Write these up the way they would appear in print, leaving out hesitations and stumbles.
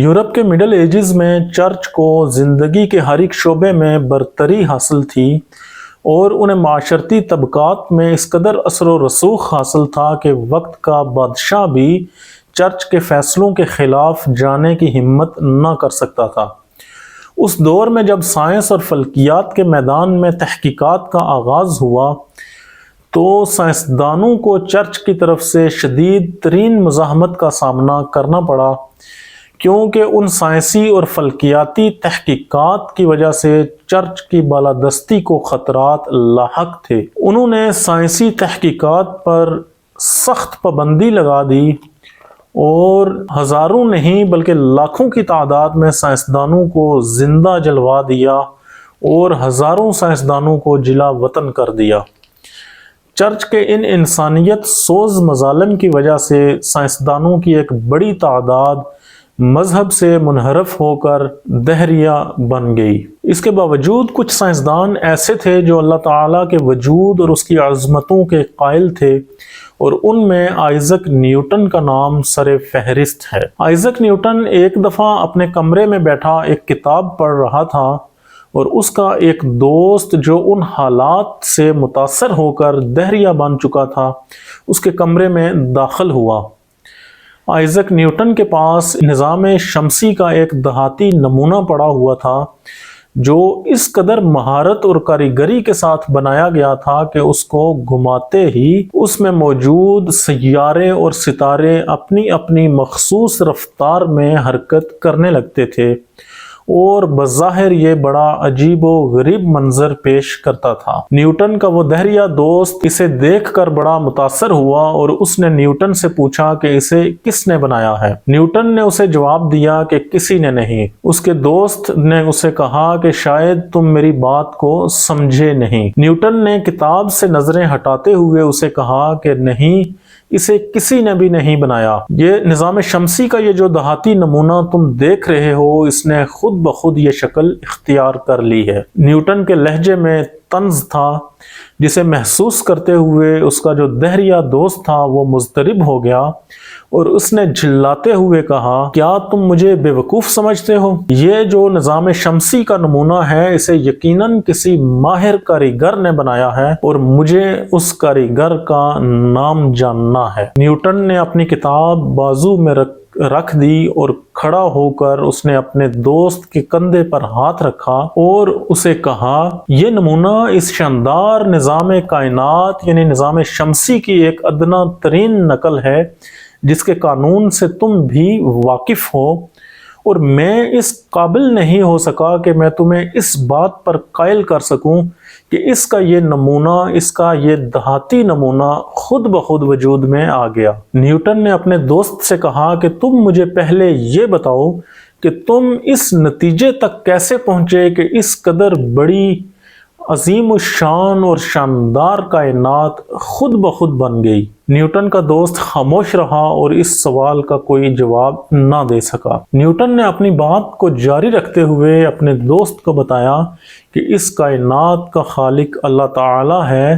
Europe کے middle edges میں church کو زندگی کے ہر ایک شعبے میں برتری حاصل تھی اور انہیں معاشرتی طبقات میں اس قدر اثر و رسوخ حاصل تھا کہ وقت کا بادشاہ بھی چرچ کے فیصلوں کے خلاف جانے کی ہمت نہ کر سکتا تھا۔ اس دور میں جب سائنس اور فلکیات کے میدان میں تحقیقات کا آغاز ہوا تو سائنسدانوں کو چرچ کی طرف سے شدید ترین مزاحمت کا سامنا کرنا پڑا، کیونکہ ان سائنسی اور فلکیاتی تحقیقات کی وجہ سے چرچ کی بالادستی کو خطرات لاحق تھے۔ انہوں نے سائنسی تحقیقات پر سخت پابندی لگا دی اور ہزاروں نہیں بلکہ لاکھوں کی تعداد میں سائنسدانوں کو زندہ جلوا دیا اور ہزاروں سائنسدانوں کو جلا وطن کر دیا۔ چرچ کے ان انسانیت سوز مظالم کی وجہ سے سائنسدانوں کی ایک بڑی تعداد مذہب سے منحرف ہو کر دہریہ بن گئی۔ اس کے باوجود کچھ سائنسدان ایسے تھے جو اللہ تعالیٰ کے وجود اور اس کی عظمتوں کے قائل تھے، اور ان میں آئزک نیوٹن کا نام سر فہرست ہے۔ آئزک نیوٹن ایک دفعہ اپنے کمرے میں بیٹھا ایک کتاب پڑھ رہا تھا اور اس کا ایک دوست جو ان حالات سے متاثر ہو کر دہریہ بن چکا تھا اس کے کمرے میں داخل ہوا۔ آئزک نیوٹن کے پاس نظام شمسی کا ایک دہاتی نمونہ پڑا ہوا تھا جو اس قدر مہارت اور کاریگری کے ساتھ بنایا گیا تھا کہ اس کو گھماتے ہی اس میں موجود سیارے اور ستارے اپنی اپنی مخصوص رفتار میں حرکت کرنے لگتے تھے، اور بظاہر یہ بڑا عجیب و غریب منظر پیش کرتا تھا۔ نیوٹن کا وہ دہریہ دوست اسے دیکھ کر بڑا متاثر ہوا اور اس نے نیوٹن سے پوچھا کہ اسے کس نے بنایا ہے۔ نیوٹن نے اسے جواب دیا کہ کسی نے نہیں۔ اس کے دوست نے اسے کہا کہ شاید تم میری بات کو سمجھے نہیں۔ نیوٹن نے کتاب سے نظریں ہٹاتے ہوئے اسے کہا کہ نہیں، اسے کسی نے بھی نہیں بنایا۔ یہ نظام شمسی کا یہ جو دہاتی نمونہ تم دیکھ رہے ہو اس نے خود بخود یہ شکل اختیار کر لی ہے۔ نیوٹن کے لہجے میں طنز تھا جسے محسوس کرتے ہوئے اس کا جو دہریہ دوست تھا وہ مضطرب ہو گیا اور اس نے جھلاتے ہوئے کہا، کیا تم مجھے بے وقوف سمجھتے ہو؟ یہ جو نظام شمسی کا نمونہ ہے اسے یقیناً کسی ماہر کاریگر نے بنایا ہے اور مجھے اس کاریگر کا نام جاننا ہے۔ نیوٹن نے اپنی کتاب بازو میں رکھ دی اور کھڑا ہو کر اس نے اپنے دوست کے کندھے پر ہاتھ رکھا اور اسے کہا، یہ نمونہ اس شاندار نظام کائنات یعنی نظام شمسی کی ایک ادنا ترین نقل ہے جس کے قانون سے تم بھی واقف ہو، اور میں اس قابل نہیں ہو سکا کہ میں تمہیں اس بات پر قائل کر سکوں کہ اس کا یہ نمونہ، اس کا یہ دہاتی نمونہ خود بخود وجود میں آ گیا۔ نیوٹن نے اپنے دوست سے کہا کہ تم مجھے پہلے یہ بتاؤ کہ تم اس نتیجے تک کیسے پہنچے کہ اس قدر بڑی عظیم الشان اور شاندار کائنات خود بخود بن گئی۔ نیوٹن کا دوست خاموش رہا اور اس سوال کا کوئی جواب نہ دے سکا۔ نیوٹن نے اپنی بات کو جاری رکھتے ہوئے اپنے دوست کو بتایا کہ اس کائنات کا خالق اللہ تعالی ہے،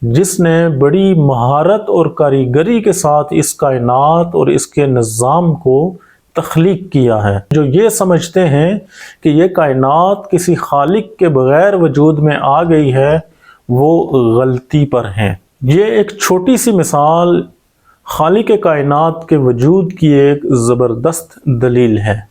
جس نے بڑی مہارت اور کاریگری کے ساتھ اس کائنات اور اس کے نظام کو تخلیق کیا ہے۔ جو یہ سمجھتے ہیں کہ یہ کائنات کسی خالق کے بغیر وجود میں آ گئی ہے وہ غلطی پر ہیں۔ یہ ایک چھوٹی سی مثال خالق کائنات کے وجود کی ایک زبردست دلیل ہے۔